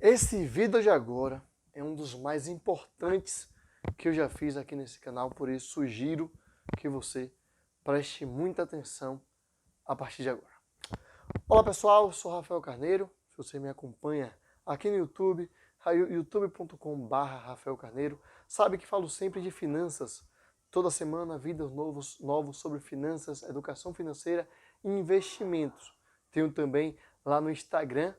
Esse vídeo de agora é um dos mais importantes que eu já fiz aqui nesse canal, por isso sugiro que você preste muita atenção a partir de agora. Olá pessoal, eu sou Rafael Carneiro, se você me acompanha aqui no YouTube, youtube.com/Rafael Carneiro, sabe que falo sempre de finanças, toda semana vídeos novos sobre finanças, educação financeira e investimentos. Tenho também lá no Instagram,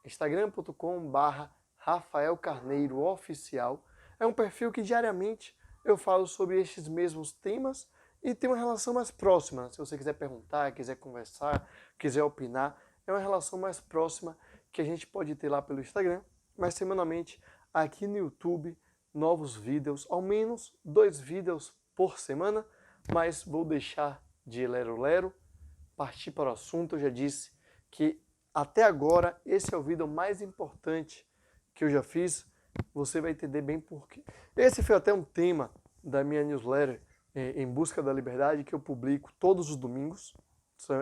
instagram.com/Rafael Carneiro Oficial. É um perfil que diariamente eu falo sobre estes mesmos temas e tem uma relação mais próxima. Se você quiser perguntar, quiser conversar, quiser opinar, é uma relação mais próxima que a gente pode ter lá pelo Instagram, mas semanalmente aqui no YouTube, novos vídeos, ao menos 2 vídeos por semana, mas vou deixar de lero-lero, partir para o assunto. Eu já disse que até agora esse é o vídeo mais importante que eu já fiz, você vai entender bem por quê. Esse foi até um tema da minha newsletter Em Busca da Liberdade, que eu publico todos os domingos,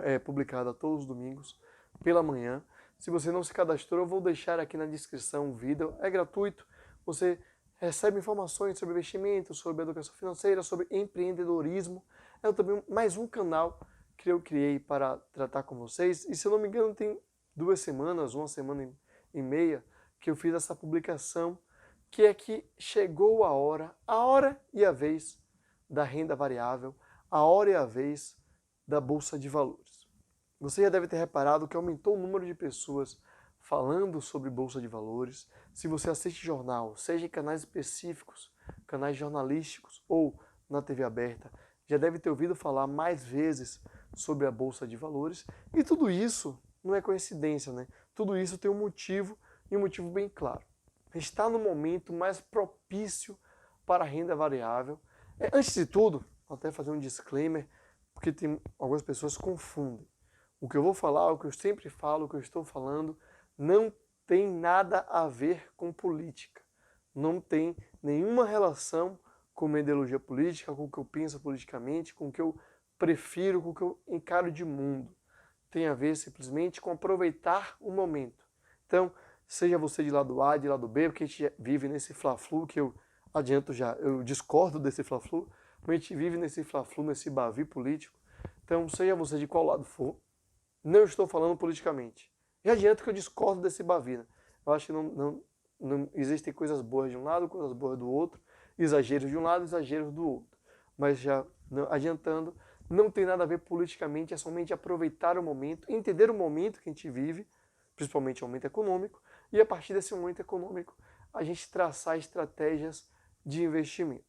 é publicada todos os domingos, pela manhã. Se você não se cadastrou, eu vou deixar aqui na descrição o vídeo, é gratuito, você recebe informações sobre investimento, sobre educação financeira, sobre empreendedorismo. É também mais um canal que eu criei para tratar com vocês, e se eu não me engano tem 2 semanas, 1 semana e meia, que eu fiz essa publicação, que é que chegou a hora e a vez da renda variável, a hora e a vez da Bolsa de Valores. Você já deve ter reparado que aumentou o número de pessoas falando sobre Bolsa de Valores. Se você assiste jornal, seja em canais específicos, canais jornalísticos ou na TV aberta, já deve ter ouvido falar mais vezes sobre a Bolsa de Valores. E tudo isso não é coincidência, né? Tudo isso tem um motivo, e um motivo bem claro. Está no momento mais propício para a renda variável. Antes de tudo, vou até fazer um disclaimer, porque tem algumas pessoas que confundem. O que eu vou falar, o que eu sempre falo, o que eu estou falando, não tem nada a ver com política. Não tem nenhuma relação com uma ideologia política, com o que eu penso politicamente, com o que eu prefiro, com o que eu encaro de mundo. Tem a ver simplesmente com aproveitar o momento. Então, seja você de lado A, de lado B, porque a gente vive nesse fla-flu, que eu adianto já, eu discordo desse fla-flu, mas a gente vive nesse fla-flu, nesse bavi político. Então, seja você de qual lado for, não estou falando politicamente. Já adianto que eu discordo desse bavi, né? Eu acho que não existem coisas boas de um lado, coisas boas do outro, exageros de um lado, exageros do outro. Mas já adiantando, não tem nada a ver politicamente, é somente aproveitar o momento, entender o momento que a gente vive, principalmente o momento econômico, e a partir desse momento econômico, a gente traçar estratégias de investimento.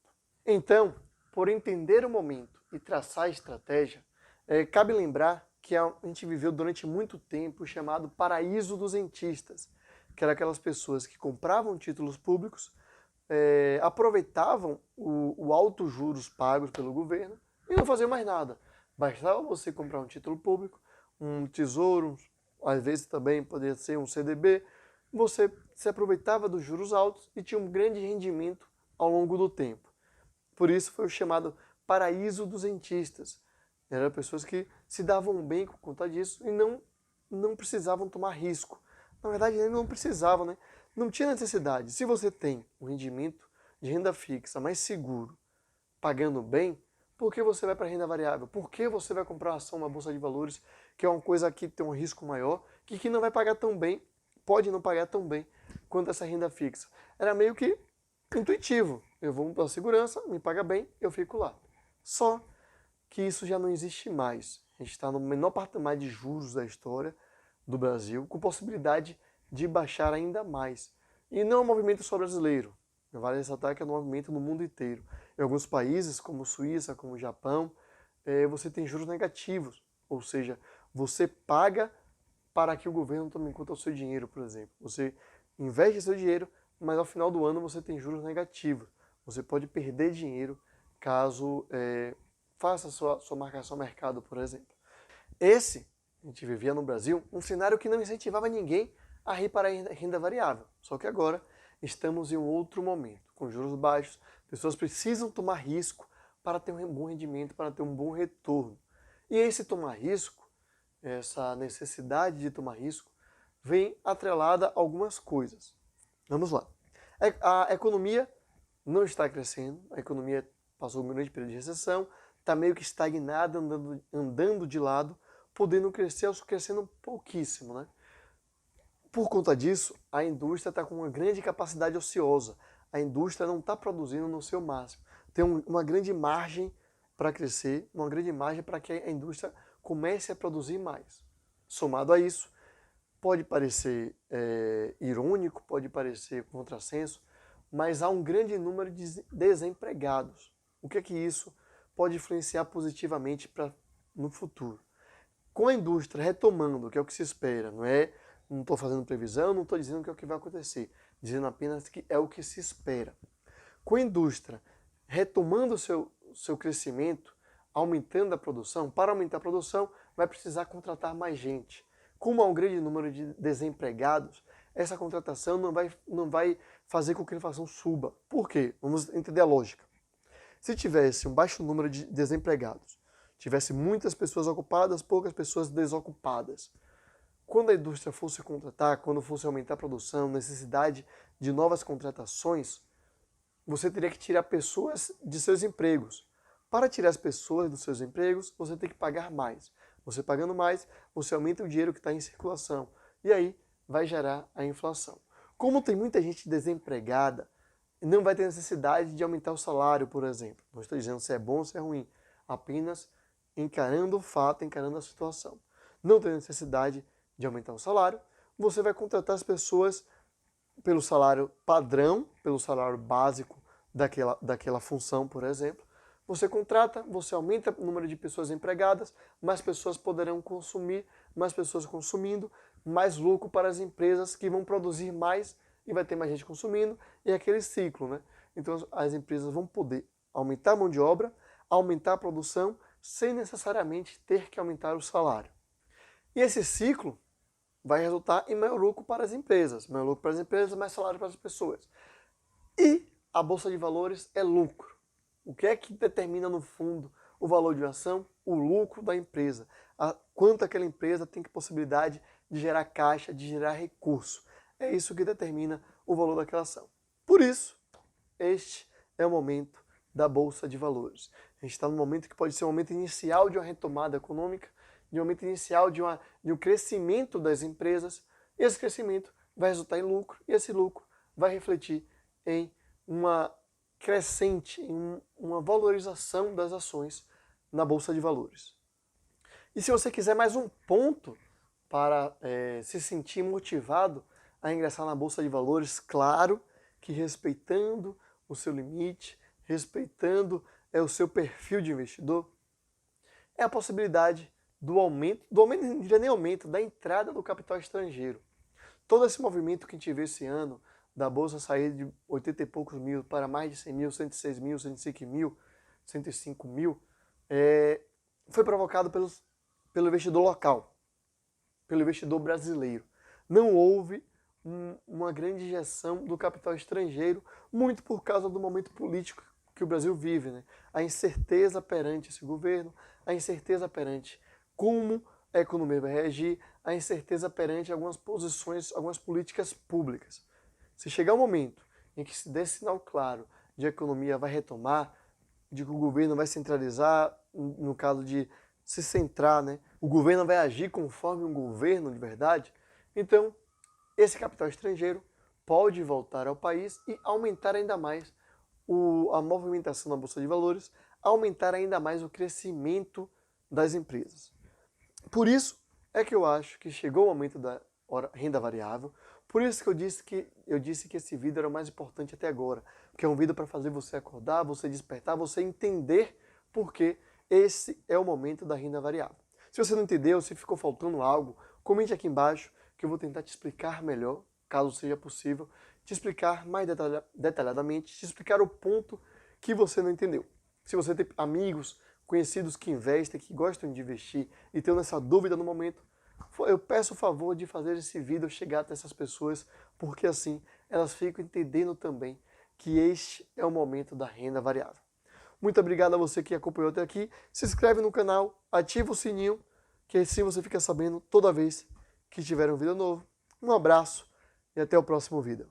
Então, por entender o momento e traçar a estratégia, cabe lembrar que a gente viveu durante muito tempo o chamado paraíso dos rentistas, que eram aquelas pessoas que compravam títulos públicos, aproveitavam o alto juros pagos pelo governo e não faziam mais nada. Bastava você comprar um título público, um tesouro, às vezes também poderia ser um CDB, você se aproveitava dos juros altos e tinha um grande rendimento ao longo do tempo. Por isso foi o chamado paraíso dos rentistas. Eram pessoas que se davam bem por conta disso e não precisavam tomar risco. Na verdade, não precisavam, né? Não tinha necessidade. Se você tem um rendimento de renda fixa mais seguro, pagando bem, por que você vai para a renda variável? Por que você vai comprar ação na Bolsa de Valores, que é uma coisa que tem um risco maior, que não vai pagar tão bem, pode não pagar tão bem quanto essa renda fixa? Era meio que intuitivo. Eu vou para a segurança, me paga bem, eu fico lá. Só que isso já não existe mais. A gente está no menor patamar de juros da história do Brasil, com possibilidade de baixar ainda mais. E não é um movimento só brasileiro. Vale ressaltar que é um movimento no mundo inteiro. Em alguns países, como Suíça, como Japão, você tem juros negativos. Ou seja, você paga para que o governo tome em conta o seu dinheiro, por exemplo. Você investe seu dinheiro, mas ao final do ano você tem juros negativos. Você pode perder dinheiro caso faça sua marcação ao mercado, por exemplo. A gente vivia no Brasil, um cenário que não incentivava ninguém a ir para a renda variável. Só que agora estamos em um outro momento, com juros baixos, pessoas precisam tomar risco para ter um bom rendimento, para ter um bom retorno. E esse tomar risco, essa necessidade de tomar risco, vem atrelada a algumas coisas. Vamos lá. A economia não está crescendo, a economia passou um grande período de recessão, está meio que estagnada, andando de lado, podendo crescer, crescendo pouquíssimo, né? Por conta disso, a indústria está com uma grande capacidade ociosa. A indústria não está produzindo no seu máximo. Tem uma grande margem para crescer, uma grande margem para que a indústria comece a produzir mais. Somado a isso, pode parecer irônico, pode parecer contrassenso, mas há um grande número de desempregados. O que é que isso pode influenciar positivamente no futuro? Com a indústria retomando, que é o que se espera, não estou fazendo previsão, não estou dizendo que é o que vai acontecer, dizendo apenas que é o que se espera. Com a indústria retomando o seu crescimento, aumentando a produção, para aumentar a produção, vai precisar contratar mais gente. Como há um grande número de desempregados, essa contratação não vai fazer com que a inflação suba. Por quê? Vamos entender a lógica. Se tivesse um baixo número de desempregados, tivesse muitas pessoas ocupadas, poucas pessoas desocupadas, quando a indústria fosse contratar, quando fosse aumentar a produção, necessidade de novas contratações, você teria que tirar pessoas de seus empregos. Para tirar as pessoas dos seus empregos, você tem que pagar mais. Você pagando mais, você aumenta o dinheiro que está em circulação. E aí vai gerar a inflação. Como tem muita gente desempregada, não vai ter necessidade de aumentar o salário, por exemplo. Não estou dizendo se é bom ou se é ruim. Apenas encarando o fato, encarando a situação. Não tem necessidade de aumentar o salário. Você vai contratar as pessoas pelo salário padrão, pelo salário básico daquela função, por exemplo. Você contrata, você aumenta o número de pessoas empregadas, mais pessoas poderão consumir, mais pessoas consumindo, mais lucro para as empresas que vão produzir mais e vai ter mais gente consumindo, e é aquele ciclo, né? Então as empresas vão poder aumentar a mão de obra, aumentar a produção, sem necessariamente ter que aumentar o salário. E esse ciclo vai resultar em maior lucro para as empresas. Maior lucro para as empresas, mais salário para as pessoas. E a Bolsa de Valores é lucro. O que é que determina, no fundo, o valor de uma ação? O lucro da empresa. Quanto aquela empresa tem possibilidade de gerar caixa, de gerar recurso. É isso que determina o valor daquela ação. Por isso, este é o momento da Bolsa de Valores. A gente está no momento que pode ser um momento inicial de uma retomada econômica, de um momento inicial de um crescimento das empresas. E esse crescimento vai resultar em lucro, e esse lucro vai refletir em uma crescente, em uma valorização das ações na Bolsa de Valores. E se você quiser mais um ponto para se sentir motivado a ingressar na Bolsa de Valores, claro que respeitando o seu limite, respeitando o seu perfil de investidor, é a possibilidade do aumento, não diria nem aumento, da entrada do capital estrangeiro. Todo esse movimento que a gente vê esse ano, da Bolsa sair de 80 e poucos mil para mais de 100 mil, 106 mil, 105 mil, 105 mil, foi provocado pelo investidor local, pelo investidor brasileiro. Não houve uma grande injeção do capital estrangeiro, muito por causa do momento político que o Brasil vive, né? A incerteza perante esse governo, a incerteza perante como a economia vai reagir, a incerteza perante algumas posições, algumas políticas públicas. Se chegar um momento em que se der sinal claro de que a economia vai retomar, de que o governo vai centralizar, no caso de se centrar, né? O governo vai agir conforme um governo de verdade, então esse capital estrangeiro pode voltar ao país e aumentar ainda mais a movimentação na Bolsa de Valores, aumentar ainda mais o crescimento das empresas. Por isso é que eu acho que chegou o momento da renda variável, por isso que eu disse que esse vídeo era o mais importante até agora, porque é um vídeo para fazer você acordar, você despertar, você entender por que esse é o momento da renda variável. Se você não entendeu, se ficou faltando algo, comente aqui embaixo que eu vou tentar te explicar melhor, caso seja possível, te explicar mais detalhadamente, te explicar o ponto que você não entendeu. Se você tem amigos, conhecidos que investem, que gostam de investir e têm essa dúvida no momento, eu peço o favor de fazer esse vídeo chegar até essas pessoas, porque assim elas ficam entendendo também que este é o momento da renda variável. Muito obrigado a você que acompanhou até aqui. Se inscreve no canal, ativa o sininho, que assim você fica sabendo toda vez que tiver um vídeo novo. Um abraço e até o próximo vídeo.